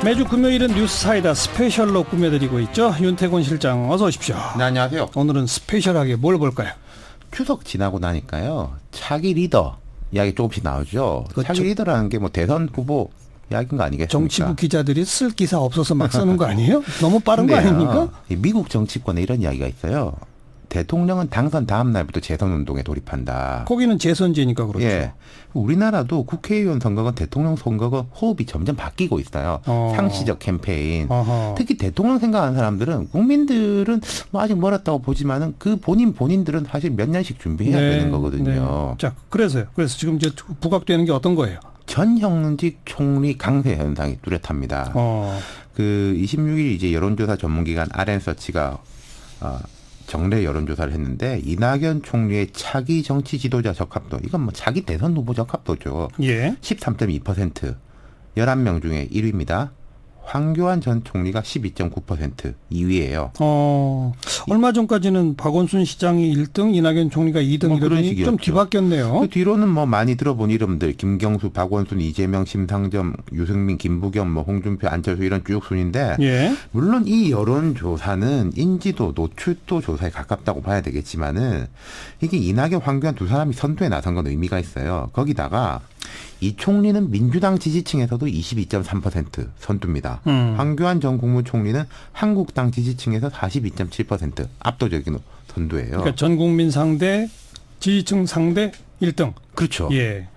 매주 금요일은 뉴스사이다 스페셜로 꾸며드리고 있죠. 윤태곤 실장 어서 오십시오. 네, 안녕하세요. 오늘은 스페셜하게 뭘 볼까요? 추석 지나고 나니까요. 차기 리더 이야기 조금씩 나오죠. 그렇죠. 차기 리더라는 게 뭐 대선 후보 이야기인 거 아니겠습니까? 정치부 기자들이 쓸 기사 없어서 막 쓰는 거 아니에요? 너무 빠른 거 근데요, 아닙니까? 이 미국 정치권에 이런 이야기가 있어요. 대통령은 당선 다음 날부터 재선 운동에 돌입한다. 거기는 재선제니까 그렇죠. 예. 우리나라도 국회의원 선거가 대통령 선거가 호흡이 점점 바뀌고 있어요. 상시적 캠페인. 어허. 특히 대통령 생각하는 사람들은 국민들은 뭐 아직 멀었다고 보지만은 그 본인들은 사실 몇 년씩 준비해야 되는 거거든요. 네. 자, 그래서요. 그래서 지금 이제 부각되는 게 어떤 거예요? 전형직 총리 강세 현상이 뚜렷합니다. 그 26일 이제 여론조사 전문기관 RN서치가 정례 여론조사를 했는데 이낙연 총리의 차기 정치 지도자 적합도, 이건 뭐 차기 대선 후보 적합도죠. 예. 13.2%, 11명 중에 1위입니다. 황교안 전 총리가 12.9% 2위예요. 얼마 전까지는 박원순 시장이 1등, 이낙연 총리가 2등 뭐 그런 이러더니 식이었죠. 좀 뒤바뀌었네요. 그 뒤로는 뭐 많이 들어본 이름들 김경수, 박원순, 이재명, 심상정, 유승민, 김부겸, 뭐 홍준표, 안철수 이런 쭉 순인데 예. 물론 이 여론조사는 인지도, 노출도 조사에 가깝다고 봐야 되겠지만은 이게 이낙연, 황교안 두 사람이 선두에 나선 건 의미가 있어요. 거기다가 이 총리는 민주당 지지층에서도 22.3% 선두입니다. 황교안 전 국무총리는 한국당 지지층에서 42.7% 압도적인 선두예요. 그러니까 전 국민 상대, 지지층 상대 1등. 그렇죠. 예.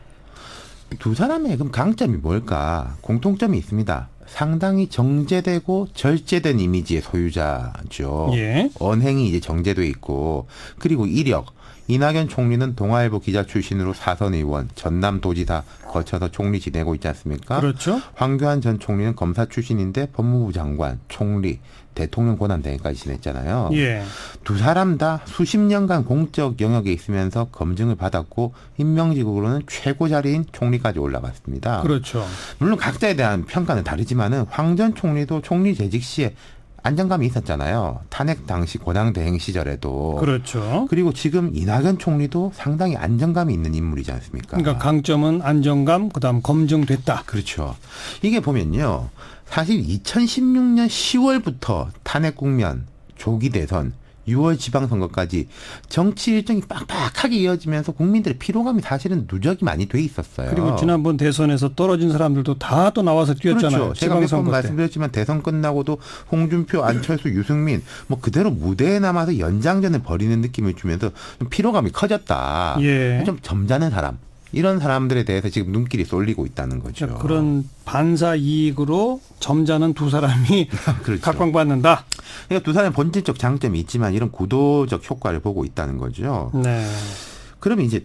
두 사람의 그럼 강점이 뭘까? 공통점이 있습니다. 상당히 정제되고 절제된 이미지의 소유자죠. 예. 언행이 이제 정제돼 있고, 그리고 이력. 이낙연 총리는 동아일보 기자 출신으로 사선 의원, 전남도지사 거쳐서 총리 지내고 있지 않습니까? 그렇죠. 황교안 전 총리는 검사 출신인데 법무부 장관, 총리, 대통령 권한대행까지 지냈잖아요. 예. 두 사람 다 수십 년간 공적 영역에 있으면서 검증을 받았고 임명직으로는 최고 자리인 총리까지 올라갔습니다. 그렇죠. 물론 각자에 대한 평가는 다르지만은 황 전 총리도 총리 재직 시에 안정감이 있었잖아요. 탄핵 당시 고당대행 시절에도. 그렇죠. 그리고 지금 이낙연 총리도 상당히 안정감이 있는 인물이지 않습니까? 그러니까 강점은 안정감, 그다음 검증됐다. 그렇죠. 이게 보면요. 사실 2016년 10월부터 탄핵 국면, 조기 대선, 6월 지방선거까지 정치 일정이 빡빡하게 이어지면서 국민들의 피로감이 사실은 누적이 많이 돼 있었어요. 그리고 지난번 대선에서 떨어진 사람들도 다 또 나와서 뛰었잖아요. 그렇죠. 제가 몇 번 지방선거 때. 말씀드렸지만 대선 끝나고도 홍준표, 안철수, 유승민 뭐 그대로 무대에 남아서 연장전을 벌이는 느낌을 주면서 좀 피로감이 커졌다. 예. 좀 점잖은 사람. 이런 사람들에 대해서 지금 눈길이 쏠리고 있다는 거죠. 그러니까 그런 반사 이익으로 점잖은 두 사람이 그렇죠. 각광받는다. 그러니까 두 사람의 본질적 장점이 있지만 이런 구도적 효과를 보고 있다는 거죠. 네. 그러면 이제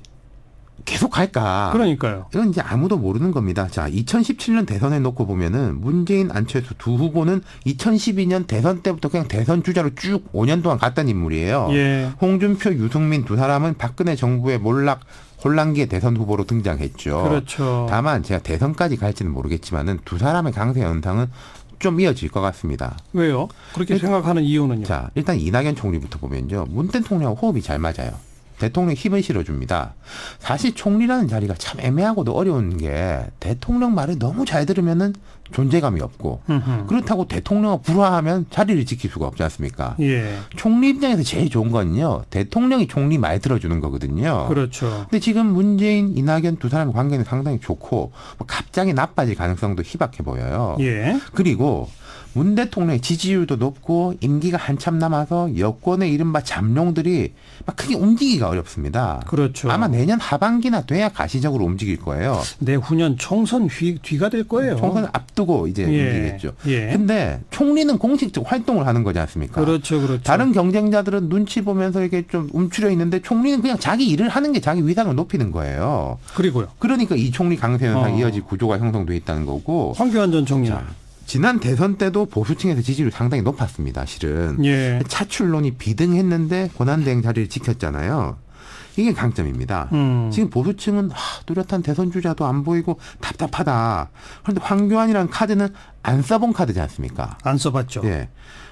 계속 갈까? 그러니까요. 이건 이제 아무도 모르는 겁니다. 자, 2017년 대선에 놓고 보면은 문재인, 안철수 두 후보는 2012년 대선 때부터 그냥 대선 주자로 쭉 5년 동안 갔던 인물이에요. 예. 홍준표, 유승민 두 사람은 박근혜 정부의 혼란기의 대선 후보로 등장했죠. 그렇죠. 다만 제가 대선까지 갈지는 모르겠지만은 두 사람의 강세 현상은 좀 이어질 것 같습니다. 왜요? 그렇게 생각하는 이유는요? 자, 일단 이낙연 총리부터 보면요. 문 대통령하고 호흡이 잘 맞아요. 대통령 힘을 실어줍니다. 사실 총리라는 자리가 참 애매하고도 어려운 게 대통령 말을 너무 잘 들으면은 존재감이 없고 그렇다고 대통령을 불화하면 자리를 지킬 수가 없지 않습니까? 예. 총리 입장에서 제일 좋은 건요. 대통령이 총리 말 들어주는 거거든요. 그렇죠. 근데 지금 문재인, 이낙연 두 사람의 관계는 상당히 좋고 뭐 갑자기 나빠질 가능성도 희박해 보여요. 예. 그리고 문 대통령의 지지율도 높고 임기가 한참 남아서 여권의 이른바 잠룡들이 막 크게 움직이기가 어렵습니다. 그렇죠. 아마 내년 하반기나 돼야 가시적으로 움직일 거예요. 내후년 총선 뒤가 될 거예요. 총선을 앞두고 이제 움직이겠죠. 예. 근데 총리는 공식적 활동을 하는 거지 않습니까? 그렇죠. 그렇죠. 다른 경쟁자들은 눈치 보면서 이렇게 좀 움츠려 있는데 총리는 그냥 자기 일을 하는 게 자기 위상을 높이는 거예요. 그리고요. 그러니까 이 총리 강세 현상이 이어질 구조가 형성돼 있다는 거고. 황교안 전 총리는. 자, 지난 대선 때도 보수층에서 지지율이 상당히 높았습니다. 실은. 예. 차출론이 비등했는데 권한대행 자리를 지켰잖아요. 이게 강점입니다. 지금 보수층은 뚜렷한 대선 주자도 안 보이고 답답하다. 그런데 황교안이라는 카드는 안 써본 카드지 않습니까? 안 써봤죠. 예.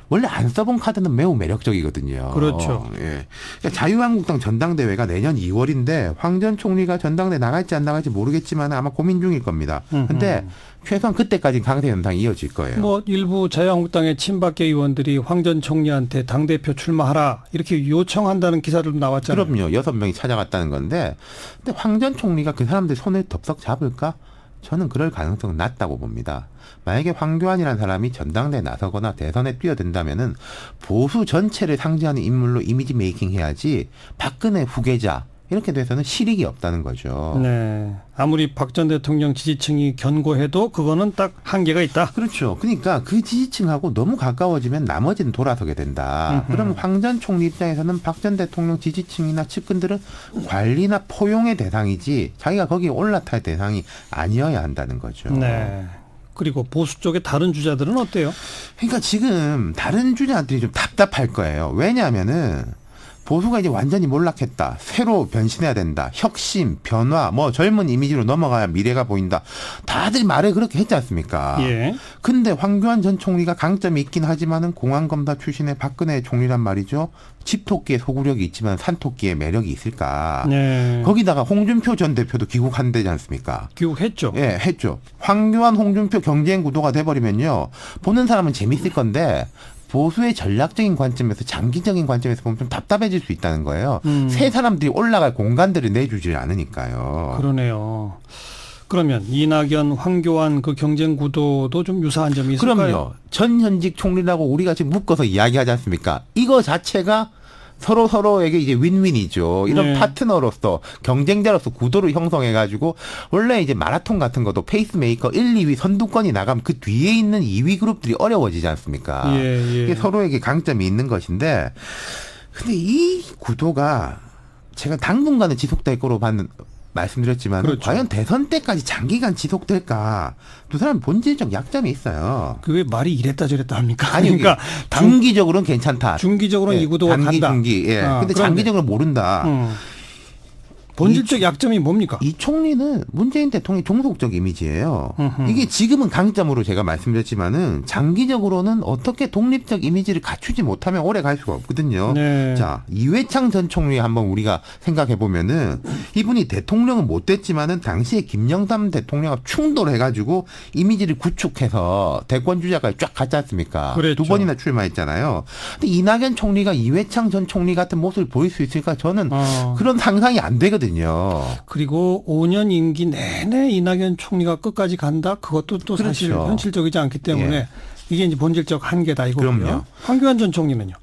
원래 안 써본 카드는 매우 매력적이거든요. 그렇죠. 예. 그러니까 자유한국당 전당대회가 내년 2월인데 황 전 총리가 전당대 나갈지 안 나갈지 모르겠지만 아마 고민 중일 겁니다. 근데 최소한 그때까지는 강세 현상이 이어질 거예요. 뭐 일부 자유한국당의 친박계 의원들이 황 전 총리한테 당대표 출마하라 이렇게 요청한다는 기사들도 나왔잖아요. 그럼요. 6명이 찾아갔다는 건데 근데 황 전 총리가 그 사람들 손을 덥석 잡을까? 저는 그럴 가능성은 낮다고 봅니다. 만약에 황교안이라는 사람이 전당대에 나서거나 대선에 뛰어든다면은 보수 전체를 상징하는 인물로 이미지 메이킹 해야지 박근혜 후계자 이렇게 돼서는 실익이 없다는 거죠. 네. 아무리 박 전 대통령 지지층이 견고해도 그거는 딱 한계가 있다. 그렇죠. 그러니까 그 지지층하고 너무 가까워지면 나머지는 돌아서게 된다. 그럼 황 전 총리 입장에서는 박 전 대통령 지지층이나 측근들은 관리나 포용의 대상이지 자기가 거기에 올라탈 대상이 아니어야 한다는 거죠. 네. 그리고 보수 쪽의 다른 주자들은 어때요? 그러니까 지금 다른 주자들이 좀 답답할 거예요. 왜냐하면은 보수가 이제 완전히 몰락했다. 새로 변신해야 된다. 혁신, 변화, 뭐 젊은 이미지로 넘어가야 미래가 보인다. 다들 말을 그렇게 했지 않습니까? 예. 근데 황교안 전 총리가 강점이 있긴 하지만은 공안검사 출신의 박근혜 총리란 말이죠. 집토끼의 소구력이 있지만 산토끼의 매력이 있을까? 네. 거기다가 홍준표 전 대표도 귀국한대지 않습니까? 귀국했죠. 예, 했죠. 황교안, 홍준표 경쟁 구도가 돼버리면요. 보는 사람은 재밌을 건데 보수의 전략적인 관점에서 장기적인 관점에서 보면 좀 답답해질 수 있다는 거예요. 새 사람들이 올라갈 공간들을 내주질 않으니까요. 그러네요. 그러면 이낙연, 황교안 그 경쟁 구도도 좀 유사한 점이 있을까요? 그럼요. 전현직 총리라고 우리가 지금 묶어서 이야기하지 않습니까? 이거 자체가 서로에게 이제 윈윈이죠. 이런 네. 파트너로서 경쟁자로서 구도를 형성해가지고 원래 이제 마라톤 같은 것도 페이스메이커 1, 2위 선두권이 나가면 그 뒤에 있는 2위 그룹들이 어려워지지 않습니까? 예. 이게 서로에게 강점이 있는 것인데 근데 이 구도가 제가 당분간은 지속될 거로 말씀드렸지만 그렇죠. 과연 대선 때까지 장기간 지속될까? 두 사람 본질적 약점이 있어요. 그 왜 말이 이랬다 저랬다 합니까? 아니, 그러니까 중기적으로는 괜찮다. 중기적으로는 예, 이 구도가 단기, 간다. 중기. 예. 그런데, 근데 장기적으로 모른다. 본질적 약점이 뭡니까? 이 총리는 문재인 대통령의 종속적 이미지예요. 이게 지금은 강점으로 제가 말씀드렸지만은 장기적으로는 어떻게 독립적 이미지를 갖추지 못하면 오래 갈 수가 없거든요. 네. 자, 이회창 전 총리 한번 우리가 생각해 보면은 이분이 대통령은 못 됐지만은 당시에 김영삼 대통령과 충돌해가지고 이미지를 구축해서 대권 주자까지 쫙 갔지 않습니까? 그랬죠. 2번이나 출마했잖아요. 근데 이낙연 총리가 이회창 전 총리 같은 모습을 보일 수 있을까? 저는 그런 상상이 안 되거든요. 그리고 5년 임기 내내 이낙연 총리가 끝까지 간다? 그것도 또 사실 그렇죠. 현실적이지 않기 때문에 예. 이게 이제 본질적 한계다 이거고요. 그럼요. 황교안 전 총리는요?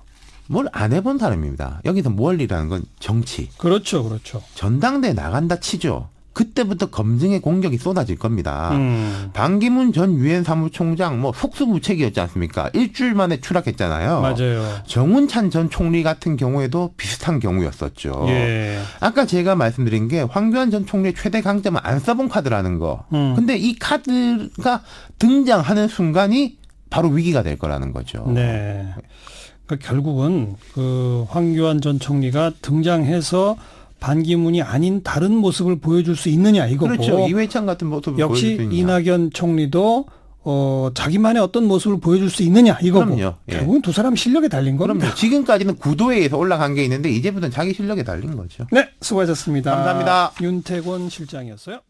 뭘 안 해본 사람입니다. 여기서 무얼리라는 건 정치. 그렇죠. 그렇죠. 전당대에 나간다 치죠. 그때부터 검증의 공격이 쏟아질 겁니다. 반기문 전 유엔 사무총장 뭐 속수무책이었지 않습니까? 일주일 만에 추락했잖아요. 맞아요. 정운찬 전 총리 같은 경우에도 비슷한 경우였었죠. 예. 아까 제가 말씀드린 게 황교안 전 총리의 최대 강점은 안 써본 카드라는 거. 근데 이 카드가 등장하는 순간이 바로 위기가 될 거라는 거죠. 네. 그러니까 결국은 그 황교안 전 총리가 등장해서 반기문이 아닌 다른 모습을 보여줄 수 있느냐 이거고. 그렇죠. 이회창 같은 모습을 역시 보여줄 수 있냐. 이낙연 총리도 자기만의 어떤 모습을 보여줄 수 있느냐 이거고. 그럼요. 예. 결국은 두 사람 실력에 달린 겁니다. 그럼요. 지금까지는 구도에 의해서 올라간 게 있는데 이제부터는 자기 실력에 달린 거죠. 네, 수고하셨습니다. 감사합니다. 윤태곤 실장이었어요.